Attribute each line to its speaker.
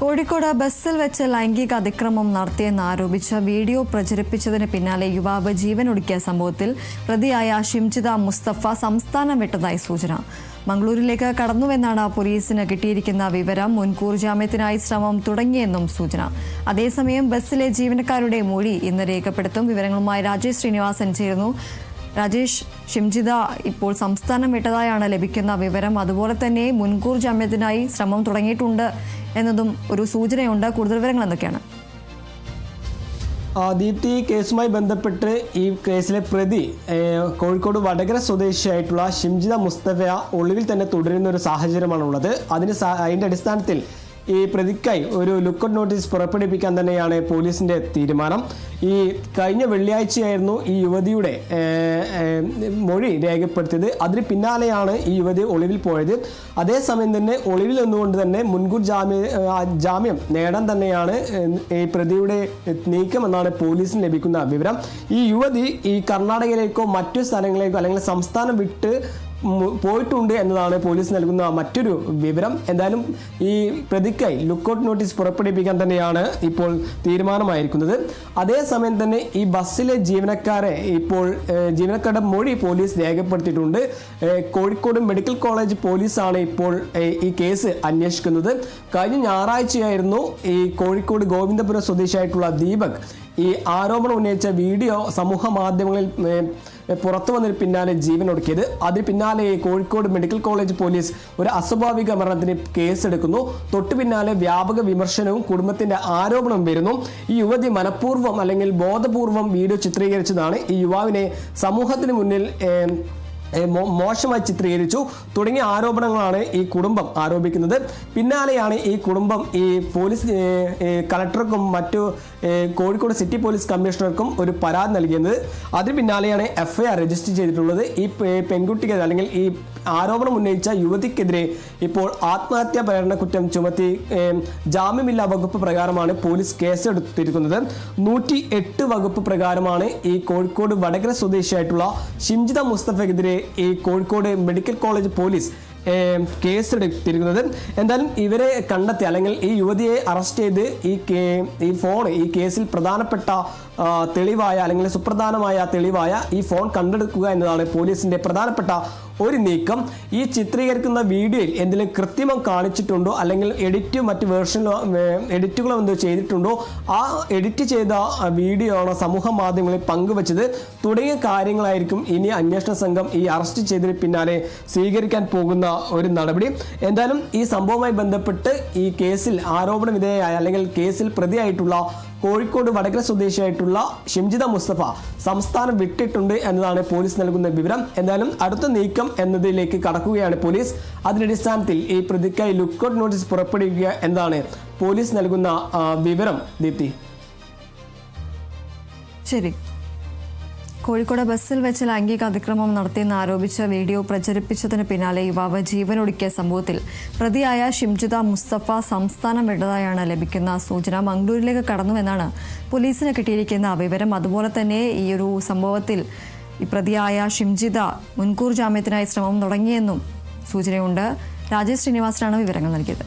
Speaker 1: കോഴിക്കോട് ബസ്സിൽ വെച്ച് ലൈംഗിക അതിക്രമം നടത്തിയെന്നാരോപിച്ച് വീഡിയോ പ്രചരിപ്പിച്ചതിന് പിന്നാലെ യുവാവ് ജീവനൊടുക്കിയ സംഭവത്തിൽ പ്രതിയായ ഷിംജിത മുസ്തഫ സംസ്ഥാനം വിട്ടതായി സൂചന. മംഗളൂരിലേക്ക് കടന്നുവെന്നാണ് പോലീസിന് കിട്ടിയിരിക്കുന്ന വിവരം. മുൻകൂർ ജാമ്യത്തിനായി ശ്രമം തുടങ്ങിയെന്നും സൂചന. അതേസമയം ബസ്സിലെ ജീവനക്കാരുടെ മൊഴി ഇന്ന് രേഖപ്പെടുത്തും. വിവരങ്ങളുമായി രാജേഷ് ശ്രീനിവാസൻ ചേരുന്നു. രാജേഷ്, ഷിംജിത ഇപ്പോൾ സംസ്ഥാനം വിട്ടതായാണ് ലഭിക്കുന്ന വിവരം. അതുപോലെ തന്നെ മുൻകൂർ ജാമ്യത്തിനായി ശ്രമം തുടങ്ങിയിട്ടുണ്ട് എന്നതും ഒരു സൂചനയുണ്ട്. കൂടുതൽ വിവരങ്ങൾ എന്തൊക്കെയാണ്?
Speaker 2: ദീപ്തി, കേസുമായി ബന്ധപ്പെട്ട് ഈ കേസിലെ പ്രതി കോഴിക്കോട് വടകര സ്വദേശിയായിട്ടുള്ള ഷിംജിത മുസ്തഫ ഒളിവിൽ തന്നെ തുടരുന്ന ഒരു സാഹചര്യമാണുള്ളത്. അതിൻ്റെ അടിസ്ഥാനത്തിൽ ഈ പ്രതിക്കായി ഒരു ലുക്കൌട്ട് നോട്ടീസ് പുറപ്പെടുവിക്കാൻ തന്നെയാണ് പോലീസിൻ്റെ തീരുമാനം. ഈ കഴിഞ്ഞ വെള്ളിയാഴ്ചയായിരുന്നു ഈ യുവതിയുടെ മൊഴി രേഖപ്പെടുത്തിയത്. അതിന് പിന്നാലെയാണ് ഈ യുവതി ഒളിവിൽ പോയത്. അതേസമയം തന്നെ ഒളിവിൽ നിന്നുകൊണ്ട് തന്നെ മുൻകൂർ ജാമ്യം നേടാൻ തന്നെയാണ് ഈ പ്രതിയുടെ നീക്കമെന്നാണ് പോലീസിന് ലഭിക്കുന്ന വിവരം. ഈ യുവതി ഈ കർണാടകയിലേക്കോ മറ്റു സ്ഥലങ്ങളിലേക്കോ അല്ലെങ്കിൽ സംസ്ഥാനം വിട്ട് പോയിട്ടുണ്ട് എന്നതാണ് പോലീസ് നൽകുന്ന മറ്റൊരു വിവരം. എന്തായാലും ഈ പ്രതിക്കായി ലുക്കൌട്ട് നോട്ടീസ് പുറപ്പെടുവിപ്പിക്കാൻ തന്നെയാണ് ഇപ്പോൾ തീരുമാനമായിരിക്കുന്നത്. അതേസമയം തന്നെ ഈ ബസ്സിലെ ജീവനക്കാരുടെ മൊഴി പോലീസ് രേഖപ്പെടുത്തിയിട്ടുണ്ട്. കോഴിക്കോട് മെഡിക്കൽ കോളേജ് പോലീസാണ് ഇപ്പോൾ ഈ കേസ് അന്വേഷിക്കുന്നത്. കഴിഞ്ഞ ഞായറാഴ്ചയായിരുന്നു ഈ കോഴിക്കോട് ഗോവിന്ദപുരം സ്വദേശിയായിട്ടുള്ള ദീപക് ഈ ആരോപണം ഉന്നയിച്ച വീഡിയോ സമൂഹ മാധ്യമങ്ങളിൽ പുറത്തു വന്നതിന് പിന്നാലെ ജീവനൊടുക്കിയത്. അതിന് പിന്നാലെ കോഴിക്കോട് മെഡിക്കൽ കോളേജ് പോലീസ് ഒരു അസ്വാഭാവിക മരണത്തിന് കേസെടുക്കുന്നു. തൊട്ടു പിന്നാലെ വ്യാപക വിമർശനവും കുടുംബത്തിന്റെ ആരോപണവും വരുന്നു. ഈ യുവതി മനഃപൂർവ്വം അല്ലെങ്കിൽ ബോധപൂർവം വീഡിയോ ചിത്രീകരിച്ചതാണ്. ഈ യുവാവിനെ സമൂഹത്തിന് മുന്നിൽ മോശമായി ചിത്രീകരിച്ചു തുടങ്ങിയ ആരോപണങ്ങളാണ് ഈ കുടുംബം ആരോപിക്കുന്നത്. പിന്നാലെയാണ് ഈ കുടുംബം ഈ പോലീസ് കളക്ടർക്കും മറ്റു കോഴിക്കോട് സിറ്റി പോലീസ് കമ്മീഷണർക്കും ഒരു പരാതി നൽകിയത്. അതിന് പിന്നാലെയാണ് FIR രജിസ്റ്റർ ചെയ്തിട്ടുള്ളത്. ഈ പെൺകുട്ടിക്ക് അല്ലെങ്കിൽ ഈ ആരോപണം ഉന്നയിച്ച യുവതിക്കെതിരെ ഇപ്പോൾ ആത്മഹത്യാ പ്രേരണ കുറ്റം ചുമത്തി ജാമ്യമില്ലാ വകുപ്പ് പ്രകാരമാണ് പോലീസ് കേസെടുത്തിരിക്കുന്നത്. 108 വകുപ്പ് പ്രകാരമാണ് ഈ കോഴിക്കോട് വടകര സ്വദേശിയായിട്ടുള്ള ഷിംജിത മുസ്തഫയ്ക്കെതിരെ ഈ കോഴിക്കോട് മെഡിക്കൽ കോളേജ് പോലീസ് കേസെടുത്തിരിക്കുന്നത്. എന്തായാലും ഇവരെ കണ്ടെത്തി അല്ലെങ്കിൽ ഈ യുവതിയെ അറസ്റ്റ് ചെയ്ത് ഈ കേസിൽ പ്രധാനപ്പെട്ട തെളിവായ അല്ലെങ്കിൽ സുപ്രധാനമായ തെളിവായ ഈ ഫോൺ കണ്ടെടുക്കുക എന്നതാണ് പോലീസിന്റെ പ്രധാനപ്പെട്ട ഒരു നീക്കം. ഈ ചിത്രീകരിക്കുന്ന വീഡിയോയിൽ എന്തെങ്കിലും കൃത്രിമം കാണിച്ചിട്ടുണ്ടോ അല്ലെങ്കിൽ മറ്റ് എഡിറ്റുകളോ എന്തോ ചെയ്തിട്ടുണ്ടോ, ആ എഡിറ്റ് ചെയ്ത വീഡിയോ ആണോ സമൂഹ മാധ്യമങ്ങളിൽ പങ്കുവച്ചത് തുടങ്ങിയ കാര്യങ്ങളായിരിക്കും ഇനി അന്വേഷണ സംഘം ഈ അറസ്റ്റ് ചെയ്തതിന് പിന്നാലെ സ്വീകരിക്കാൻ പോകുന്ന ഒരു നടപടി. എന്തായാലും ഈ സംഭവവുമായി ബന്ധപ്പെട്ട് ഈ കേസിൽ ആരോപണ വിധേയയായ അല്ലെങ്കിൽ കേസിൽ പ്രതിയായിട്ടുള്ള കോഴിക്കോട് വടകര സ്വദേശിയായിട്ടുള്ള ഷിംജിത മുസ്തഫ സംസ്ഥാനം വിട്ടിട്ടുണ്ട് എന്നതാണ് പോലീസ് നൽകുന്ന വിവരം. എന്തായാലും അടുത്ത നീക്കം എന്നതിലേക്ക് കടക്കുകയാണ് പോലീസ്. അതിനടിസ്ഥാനത്തിൽ ഈ പ്രതിക്കായി ലുക്കൌട്ട് നോട്ടീസ് പുറപ്പെടുവിക്കുക എന്നതാണ് പോലീസ് നൽകുന്ന വിവരം. ദീപ്തി,
Speaker 1: ശരി. കോഴിക്കോട് ബസ്സിൽ വെച്ച് ലൈംഗിക അതിക്രമം നടത്തിയെന്ന് ആരോപിച്ച് വീഡിയോ പ്രചരിപ്പിച്ചതിന് പിന്നാലെ യുവാവ് ജീവനൊടുക്കിയ സംഭവത്തിൽ പ്രതിയായ ഷിംജിത മുസ്തഫ സംസ്ഥാനം വിട്ടതായാണ് ലഭിക്കുന്ന സൂചന. മംഗളൂരിലേക്ക് കടന്നുവെന്നാണ് പോലീസിന് കിട്ടിയിരിക്കുന്ന വിവരം. അതുപോലെ തന്നെ ഈ ഒരു സംഭവത്തിൽ ഈ പ്രതിയായ ഷിംജിത മുൻകൂർ ജാമ്യത്തിനായി ശ്രമം തുടങ്ങിയെന്നും സൂചനയുണ്ട്. രാജേഷ് ശ്രീനിവാസനാണ് വിവരങ്ങൾ നൽകിയത്.